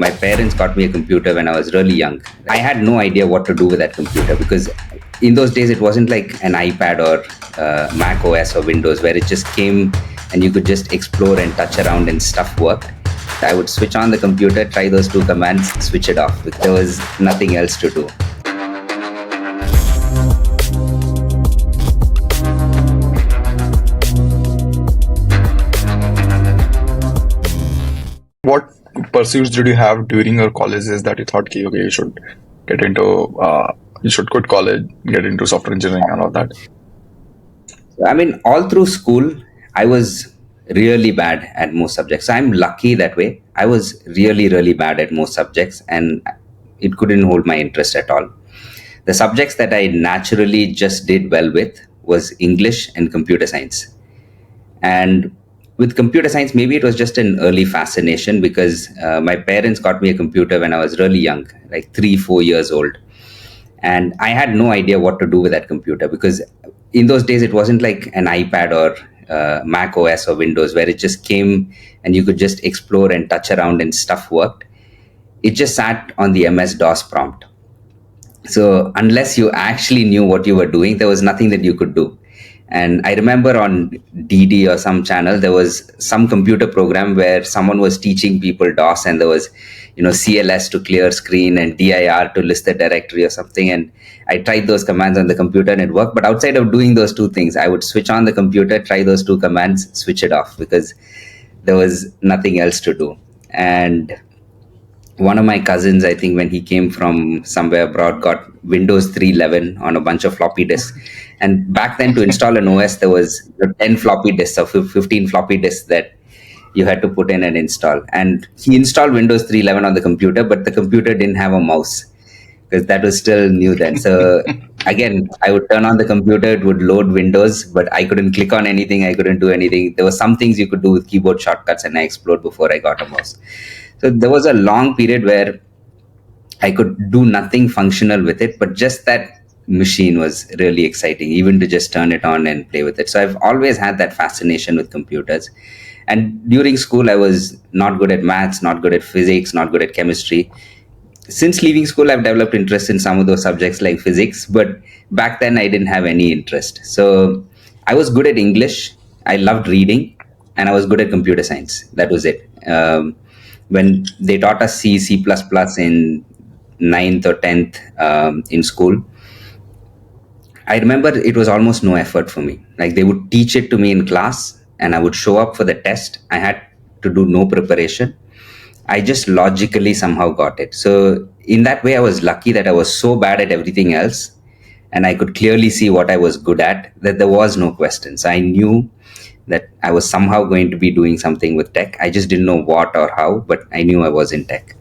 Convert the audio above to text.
My parents got me a computer when I was really young. I had no idea what to do with that computer because in those days it wasn't like an iPad or Mac OS or Windows where it just came and you could just explore and touch around and stuff worked. I would switch on the computer, try those two commands, switch it off. There was nothing else to do. What pursuits did you have during your colleges that you thought, okay, you should get into, you should quit college, get into software engineering and all that? I mean, all through school, I was really bad at most subjects. So I'm lucky that way. I was really, really bad at most subjects and it couldn't hold my interest at all. The subjects that I naturally just did well with was English and computer science. And with computer science, maybe it was just an early fascination because my parents got me a computer when I was really young, like 3, 4 years old. And I had no idea what to do with that computer because in those days it wasn't like an iPad or Mac OS or Windows where it just came and you could just explore and touch around and stuff worked. It just sat on the MS DOS prompt. So unless you actually knew what you were doing, there was nothing that you could do. And I remember on DD or some channel, there was some computer program where someone was teaching people DOS, and there was, CLS to clear screen and DIR to list the directory or something. And I tried those commands on the computer and it worked. But outside of doing those two things, I would switch on the computer, try those two commands, switch it off because there was nothing else to do. And one of my cousins, I think when he came from somewhere abroad, got Windows 3.11 on a bunch of floppy disks. And back then to install an OS, there was 10 floppy disks or 15 floppy disks that you had to put in and install. And he installed Windows 3.11 on the computer, but the computer didn't have a mouse because that was still new then. So again, I would turn on the computer, it would load Windows, but I couldn't click on anything. I couldn't do anything. There were some things you could do with keyboard shortcuts and I exploded before I got a mouse. So there was a long period where I could do nothing functional with it, but just that machine was really exciting, even to just turn it on and play with it. So I've always had that fascination with computers. And during school, I was not good at maths, not good at physics, not good at chemistry. Since leaving school, I've developed interest in some of those subjects like physics, but back then I didn't have any interest. So I was good at English, I loved reading, and I was good at computer science. That was it. When they taught us C++ in 9th or 10th in school, I remember it was almost no effort for me. Like they would teach it to me in class and I would show up for the test. I had to do no preparation. I just logically somehow got it. So in that way, I was lucky that I was so bad at everything else and I could clearly see what I was good at, that there was no questions. I knew that I was somehow going to be doing something with tech. I just didn't know what or how, but I knew I was in tech.